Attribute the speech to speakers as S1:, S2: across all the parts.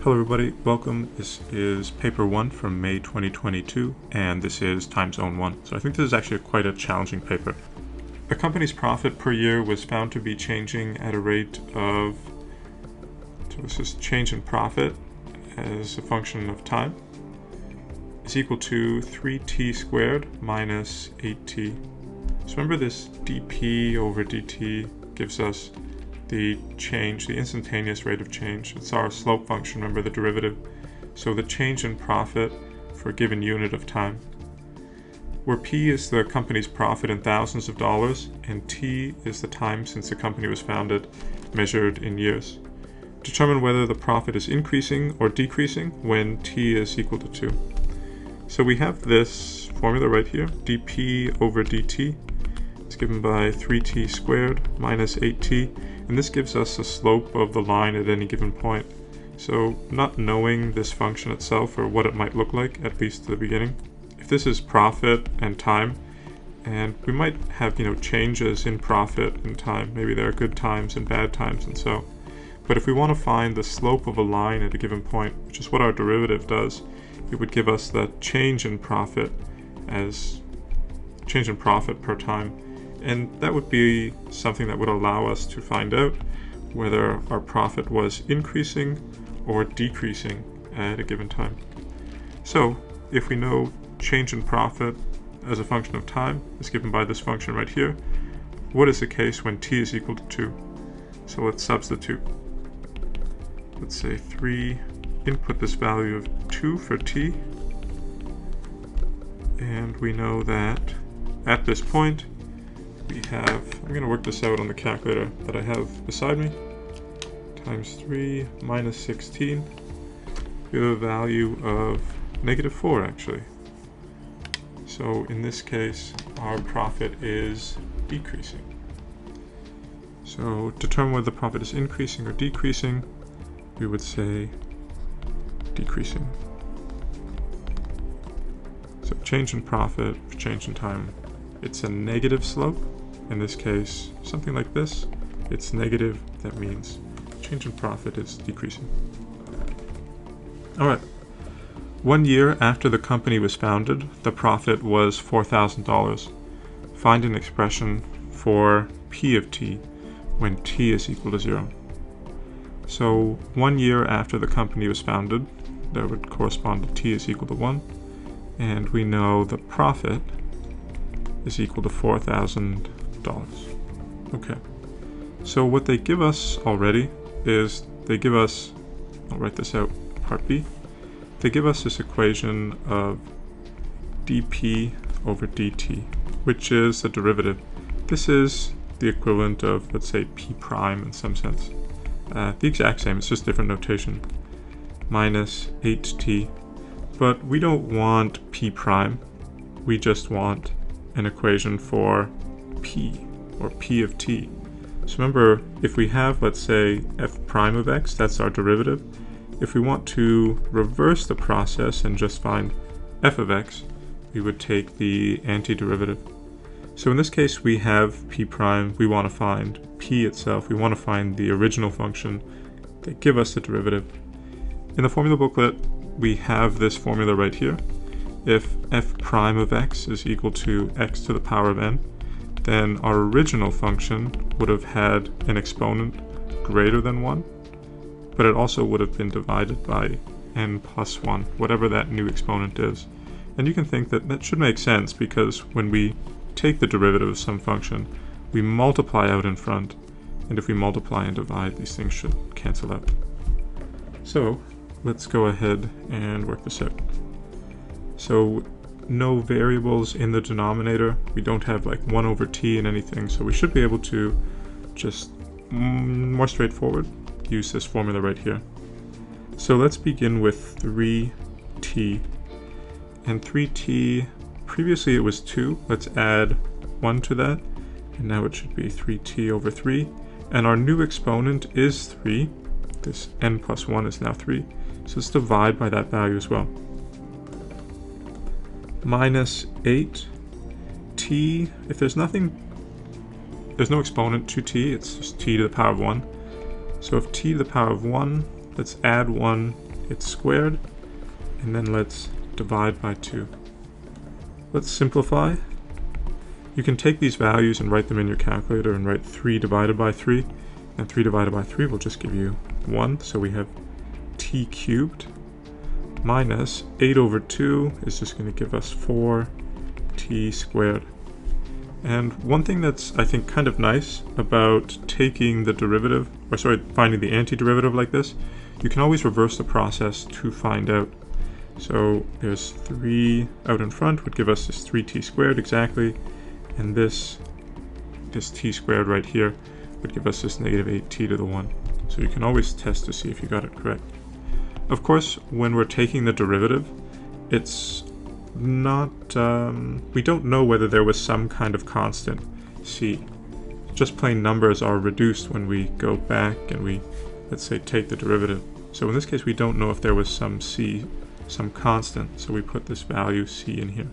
S1: Hello everybody, welcome. This is paper 1 from May 2022 and this is time zone 1. So I think this is actually quite a challenging paper. A company's profit per year was found to be changing at a rate of, so this is change in profit as a function of time, is equal to 3t squared minus 8t. So remember this dp over dt gives us the change, the instantaneous rate of change. It's our slope function, remember the derivative. So the change in profit for a given unit of time, where P is the company's profit in thousands of dollars and T is the time since the company was founded measured in years. Determine whether the profit is increasing or decreasing when T is equal to 2. So we have this formula right here, dP over dt. It's given by 3t squared minus 8t. And this gives us the slope of the line at any given point. So not knowing this function itself or what it might look like, at least at the beginning, if this is profit and time, and we might have, changes in profit and time. Maybe there are good times and bad times and so. But if we want to find the slope of a line at a given point, which is what our derivative does, it would give us the change in profit as change in profit per time. And that would be something that would allow us to find out whether our profit was increasing or decreasing at a given time. So if we know change in profit as a function of time is given by this function right here, what is the case when t is equal to 2? So let's substitute. Let's say 3, input this value of 2 for t, and we know that at this point we have, I'm going to work this out on the calculator that I have beside me, times 3 minus 16, we have a value of -4 actually. So in this case, our profit is decreasing. So to determine whether the profit is increasing or decreasing, we would say decreasing. So change in profit, change in time, it's a negative slope. In this case, something like this, it's negative, that means change in profit is decreasing. Alright, 1 year after the company was founded, the profit was $4,000. Find an expression for P of t when t is equal to 0. So 1 year after the company was founded, that would correspond to t is equal to 1, and we know the profit is equal to $4,000. Okay, so what they give us already is they give us, I'll write this out, part B, they give us this equation of dp over dt, which is the derivative. This is the equivalent of, let's say, p prime in some sense. The exact same, it's just different notation, minus 8t, but we don't want p prime, we just want an equation for p, or p of t. So remember, if we have, let's say, f prime of x, that's our derivative. If we want to reverse the process and just find f of x, we would take the antiderivative. So in this case, we have p prime, we want to find p itself, we want to find the original function that give us the derivative. In the formula booklet, we have this formula right here. If f prime of x is equal to x to the power of n, then our original function would have had an exponent greater than 1, but it also would have been divided by n plus 1, whatever that new exponent is. And you can think that that should make sense because when we take the derivative of some function, we multiply out in front, and if we multiply and divide, these things should cancel out. So let's go ahead and work this out. So no variables in the denominator, we don't have like 1 over t in anything, so we should be able to just, more straightforward, use this formula right here. So let's begin with 3t, and 3t, previously it was 2, let's add 1 to that, and now it should be 3t over 3, and our new exponent is 3, this n plus 1 is now 3, so let's divide by that value as well. Minus 8 t, if there's nothing, there's no exponent to t, it's just t to the power of 1. So if t to the power of 1, let's add 1 it's squared, and then let's divide by 2. Let's simplify. You can take these values and write them in your calculator and write 3 divided by 3, and 3 divided by 3 will just give you 1, so we have t cubed minus 8 over 2 is just going to give us 4t squared. And one thing that's, I think, kind of nice about taking the derivative, or sorry, finding the antiderivative like this, you can always reverse the process to find out. So there's 3 out in front would give us this 3t squared exactly, and this t squared right here would give us this negative 8t to the 1. So you can always test to see if you got it correct. Of course, when we're taking the derivative, it's not, we don't know whether there was some kind of constant c. Just plain numbers are reduced when we go back and we, let's say, take the derivative. So in this case, we don't know if there was some c, some constant, so we put this value c in here.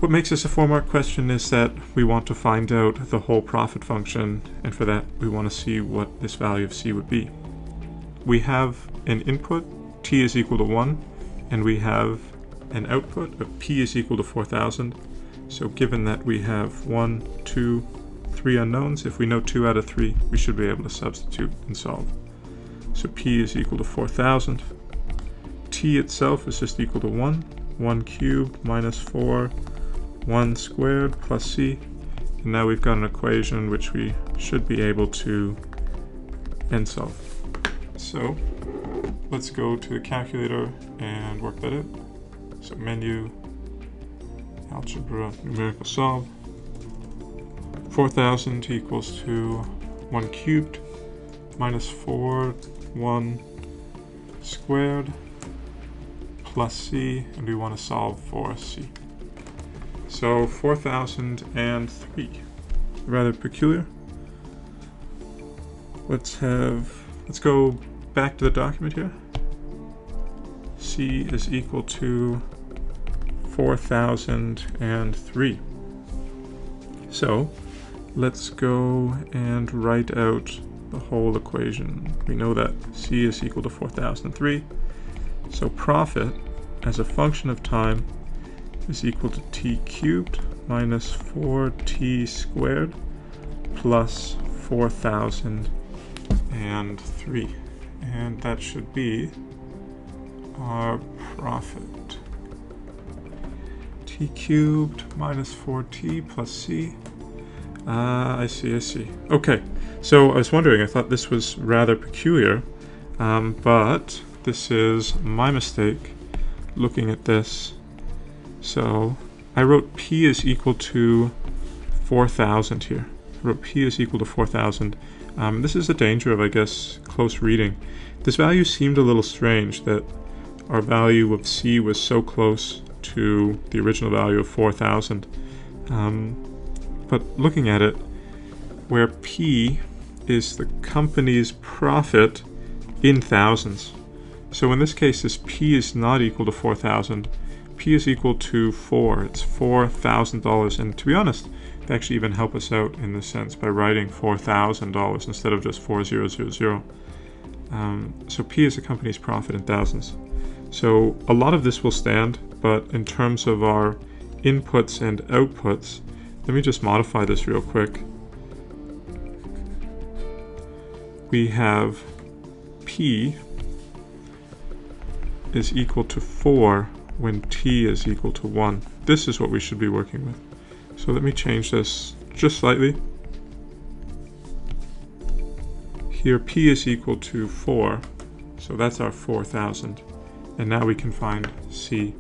S1: What makes this a 4-mark question is that we want to find out the whole profit function, and for that we want to see what this value of c would be. We have an input, t is equal to 1, and we have an output of p is equal to 4,000. So given that we have 1, 2, 3 unknowns, if we know 2 out of 3, we should be able to substitute and solve. So p is equal to 4,000. T itself is just equal to 1. 1 cubed minus 4, 1 squared plus c. And now we've got an equation which we should be able to end solve. So let's go to the calculator and work that out. So menu, algebra, numerical solve. 4,000 equals to 1 cubed minus 4, 1 squared plus c, and we want to solve for c. So 4,003. Rather peculiar. Let's go back to the document here. C is equal to 4,003. So let's go and write out the whole equation. We know that C is equal to 4,003. So profit as a function of time is equal to t cubed minus 4t squared plus 4,003. And that should be our profit. T cubed minus 4t plus c. I see. Okay, so I was wondering, I thought this was rather peculiar, but this is my mistake looking at this. So I wrote p is equal to 4,000 here. I wrote p is equal to 4,000. This is the danger of, I guess, close reading. This value seemed a little strange, that our value of c was so close to the original value of 4,000. But looking at it, where p is the company's profit in thousands. So in this case, this p is not equal to 4,000. P is equal to 4. It's $4,000. And to be honest, they actually even help us out in this sense by writing $4,000 instead of just 4,000. So P is the company's profit in thousands. So a lot of this will stand, but in terms of our inputs and outputs, let me just modify this real quick. We have P is equal to 4 when T is equal to 1. This is what we should be working with. So let me change this just slightly. Here P is equal to 4, so that's our 4,000. And now we can find C.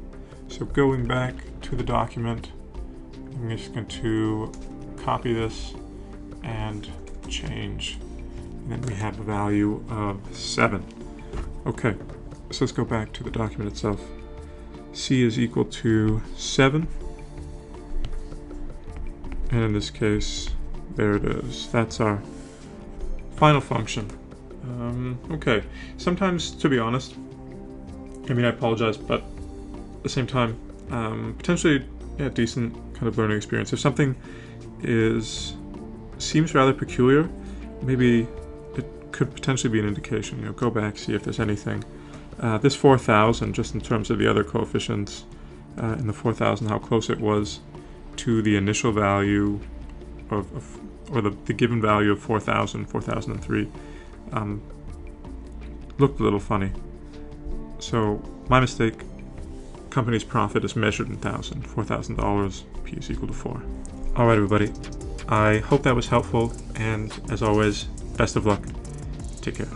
S1: So going back to the document, I'm just going to copy this and change. And then we have a value of 7. Okay, so let's go back to the document itself. C is equal to 7. And in this case, there it is. That's our final function. Okay, sometimes, to be honest, I mean, I apologize, but at the same time, potentially a decent kind of learning experience. If something seems rather peculiar, maybe it could potentially be an indication. Go back, see if there's anything. This 4,000, just in terms of the other coefficients, in the 4,000, how close it was to the initial value or the given value of 4,000, 4,003, looked a little funny. So my mistake. Company's profit is measured in $4,000. P is equal to 4. All right, everybody. I hope that was helpful, and as always, best of luck. Take care.